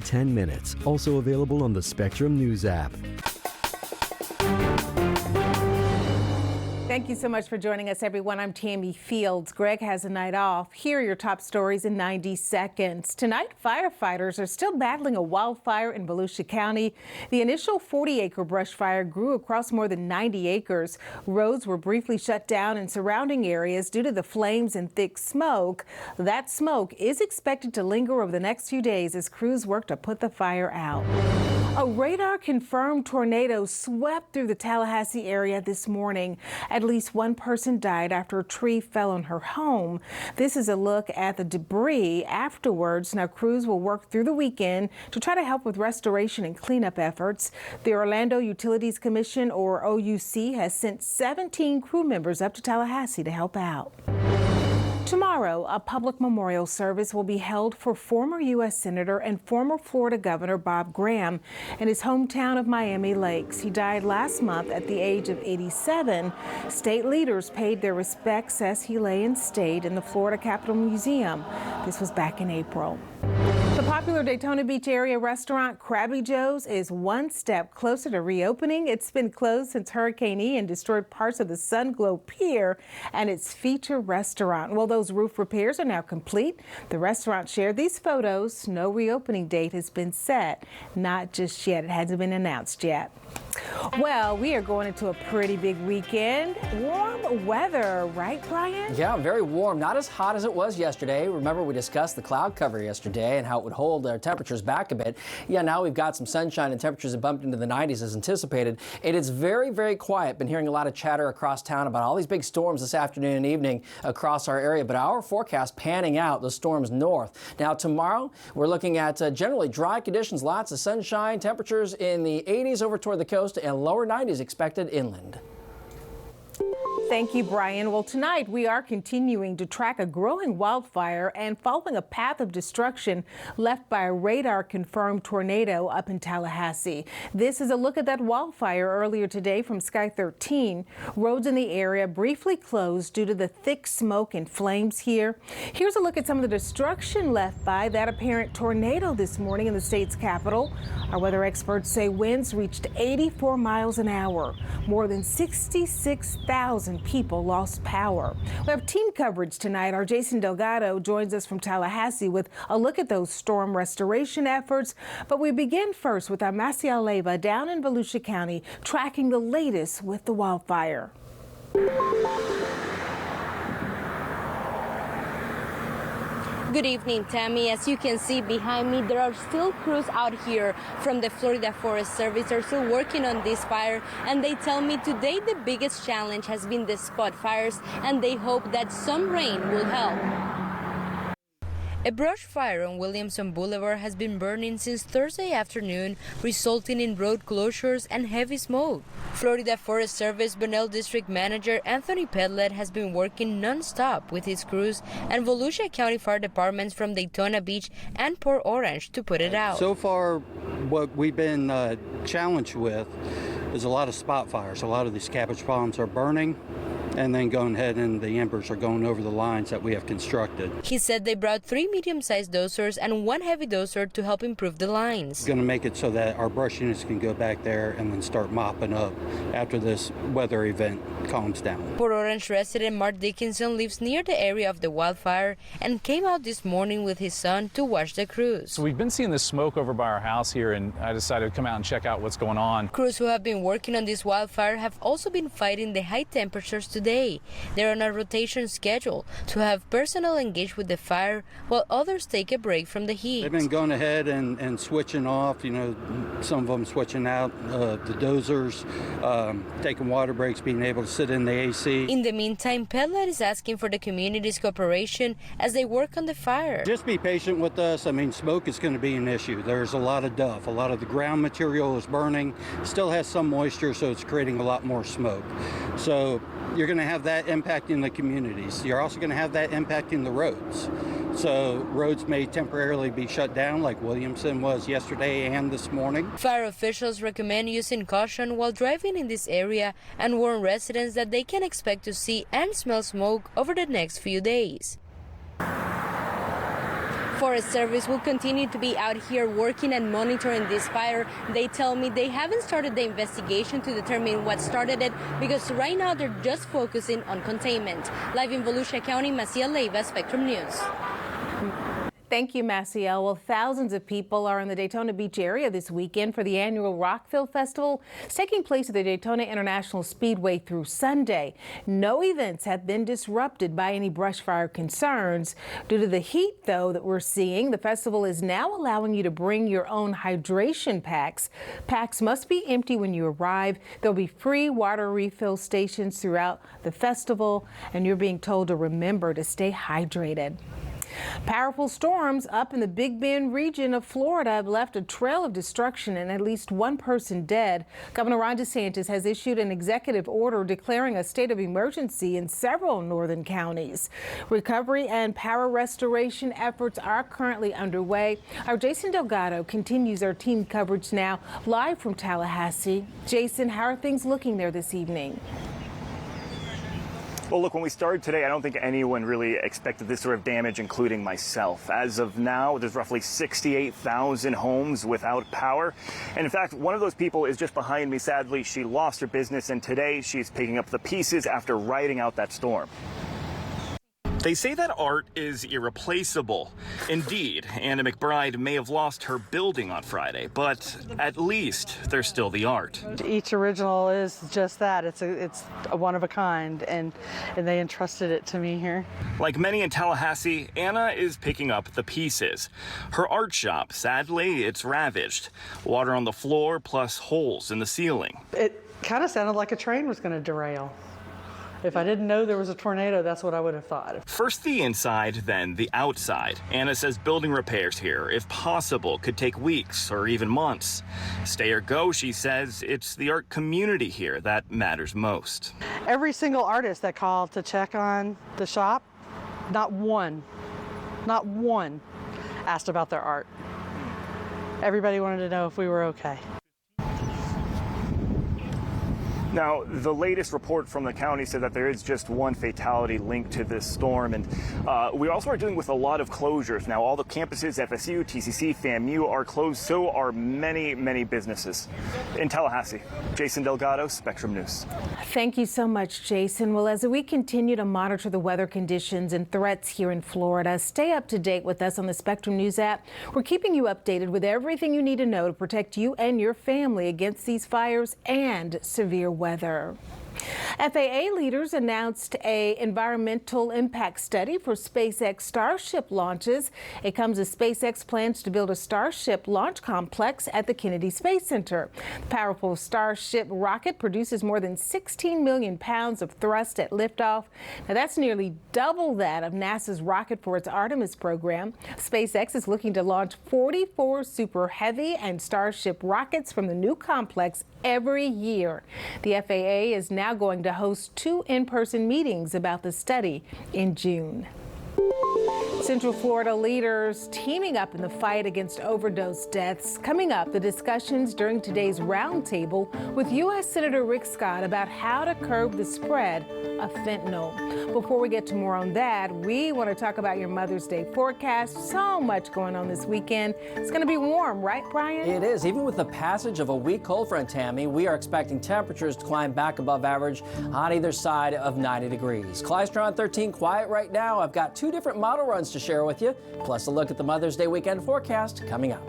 10 minutes. Also available on the Spectrum News app. Thank you so much for joining us, everyone. I'm Tammy Fields. Greg has a night off. Here are your top stories in 90 seconds. Tonight, firefighters are still battling a wildfire in Volusia County. The initial 40-acre brush fire grew across more than 90 acres. Roads were briefly shut down in surrounding areas due to the flames and thick smoke. That smoke is expected to linger over the next few days as crews work to put the fire out. A radar-confirmed tornado swept through the Tallahassee area this morning. At least one person died after a tree fell on her home. This is a look at the debris afterwards. Now, crews will work through the weekend to try to help with restoration and cleanup efforts. The Orlando Utilities Commission, or OUC, has sent 17 crew members up to Tallahassee to help out. Tomorrow, a public memorial service will be held for former U.S. Senator and former Florida Governor Bob Graham in his hometown of Miami Lakes. He died last month at the age of 87. State leaders paid their respects as he lay in state in the Florida Capitol Museum. This was back in April. The popular Daytona Beach area restaurant Krabby Joe's is one step closer to reopening. It's been closed since Hurricane Ian destroyed parts of the Sunglow Pier and its feature restaurant. Well, those roof repairs are now complete. The restaurant shared these photos. No reopening date has been set. Not just yet. It hasn't been announced yet. Well, we are going into a pretty big weekend. Warm weather, right, Brian? Yeah, very warm. Not as hot as it was yesterday. Remember, we discussed the cloud cover yesterday and how it would hold our temperatures back a bit. Yeah, now we've got some sunshine and temperatures have bumped into the 90s as anticipated. It is very, very quiet. Been hearing a lot of chatter across town about all these big storms this afternoon and evening across our area, but our forecast panning out the storms north. Now, tomorrow, we're looking at generally dry conditions, lots of sunshine, temperatures in the 80s over toward the coast and lower 90s expected inland. Thank you, Brian. Well, tonight we are continuing to track a growing wildfire and following a path of destruction left by a radar-confirmed tornado up in Tallahassee. This is a look at that wildfire earlier today from Sky 13. Roads in the area briefly closed due to the thick smoke and flames here. Here's a look at some of the destruction left by that apparent tornado this morning in the state's capital. Our weather experts say winds reached 84 miles an hour. More than 66,000 people lost power. We have team coverage tonight. Our Jason Delgado joins us from Tallahassee with a look at those storm restoration efforts. But we begin first with our Marcia Leva down in Volusia County, tracking the latest with the wildfire. Good evening, Tammy. As you can see behind me, there are still crews out here from the Florida Forest Service. They're still working on this fire, and they tell me today the biggest challenge has been the spot fires, and they hope that some rain will help. A brush fire on Williamson Boulevard has been burning since Thursday afternoon, resulting in road closures and heavy smoke. Florida Forest Service Bunnell District Manager Anthony Pedlet has been working non-stop with his crews and Volusia County Fire Departments from Daytona Beach and Port Orange to put it out. So far, what we've been challenged with is a lot of spot fires. A lot of these cabbage palms are burning and then going ahead and the embers are going over the lines that we have constructed. He said they brought 3 medium-sized dozers and 1 heavy dozer to help improve the lines. It's going to make it so that our brush units can go back there and then start mopping up after this weather event calms down. Port Orange resident Mark Dickinson lives near the area of the wildfire and came out this morning with his son to watch the crews. So we've been seeing this smoke over by our house here, and I decided to come out and check out what's going on. Crews who have been working on this wildfire have also been fighting the high temperatures today. They're on a rotation schedule to have personnel engaged with the fire while others take a break from the heat. They've been going ahead and switching off, some of them switching out the dozers, taking water breaks, being able to sit in the AC. In the meantime, Pedlet is asking for the community's cooperation as they work on the fire. Just be patient with us. Smoke is going to be an issue. There's a lot of duff. A lot of the ground material is burning. Still has some moisture, so it's creating a lot more smoke. So you're going to have that impact in the communities. You're also going to have that impact in the roads. So roads may temporarily be shut down like Williamson was yesterday and this morning. Fire officials recommend using caution while driving in this area and warn residents that they can expect to see and smell smoke over the next few days. Forest Service will continue to be out here working and monitoring this fire. They tell me they haven't started the investigation to determine what started it because right now they're just focusing on containment. Live in Volusia County, Maciel Leiva, Spectrum News. Thank you, Maciel. Well, thousands of people are in the Daytona Beach area this weekend for the annual Rockville Festival. It's taking place at the Daytona International Speedway through Sunday. No events have been disrupted by any brush fire concerns. Due to the heat, though, that we're seeing, the festival is now allowing you to bring your own hydration packs. Packs must be empty when you arrive. There'll be free water refill stations throughout the festival, and you're being told to remember to stay hydrated. Powerful storms up in the Big Bend region of Florida have left a trail of destruction and at least one person dead. Governor Ron DeSantis has issued an executive order declaring a state of emergency in several northern counties. Recovery and power restoration efforts are currently underway. Our Jason Delgado continues our team coverage now live from Tallahassee. Jason, how are things looking there this evening? Well, look, when we started today, I don't think anyone really expected this sort of damage, including myself. As of now, there's roughly 68,000 homes without power. And in fact, one of those people is just behind me. Sadly, she lost her business, and today she's picking up the pieces after riding out that storm. They say that art is irreplaceable. Indeed, Anna McBride may have lost her building on Friday, but at least there's still the art. Each original is just that. It's a one of a kind, and they entrusted it to me here. Like many in Tallahassee, Anna is picking up the pieces. Her art shop, sadly, it's ravaged. Water on the floor plus holes in the ceiling. It kind of sounded like a train was going to derail. If I didn't know there was a tornado, that's what I would have thought. First the inside, then the outside. Anna says building repairs here, if possible, could take weeks or even months. Stay or go, she says, it's the art community here that matters most. Every single artist that called to check on the shop, not one asked about their art. Everybody wanted to know if we were okay. Now, the latest report from the county said that there is just one fatality linked to this storm, and we also are dealing with a lot of closures. Now, all the campuses, FSU, TCC, FAMU are closed, so are many, many businesses. In Tallahassee, Jason Delgado, Spectrum News. Thank you so much, Jason. Well, as we continue to monitor the weather conditions and threats here in Florida, stay up to date with us on the Spectrum News app. We're keeping you updated with everything you need to know to protect you and your family against these fires and severe weather. FAA leaders announced an environmental impact study for SpaceX Starship launches. It comes as SpaceX plans to build a Starship launch complex at the Kennedy Space Center. The powerful Starship rocket produces more than 16 million pounds of thrust at liftoff. Now, that's nearly double that of NASA's rocket for its Artemis program. SpaceX is looking to launch 44 Super Heavy and Starship rockets from the new complex every year. The FAA is now going to host 2 in-person meetings about the study in June. Central Florida leaders teaming up in the fight against overdose deaths. Coming up, the discussions during today's roundtable with U.S. Senator Rick Scott about how to curb the spread of fentanyl. Before we get to more on that, we want to talk about your Mother's Day forecast. So much going on this weekend. It's going to be warm, right, Brian? It is. Even with the passage of a weak cold front, Tammy, we are expecting temperatures to climb back above average on either side of 90 degrees. Clystron 13 quiet right now. I've got 2 different model runs to share with you, plus a look at the Mother's Day weekend forecast coming up.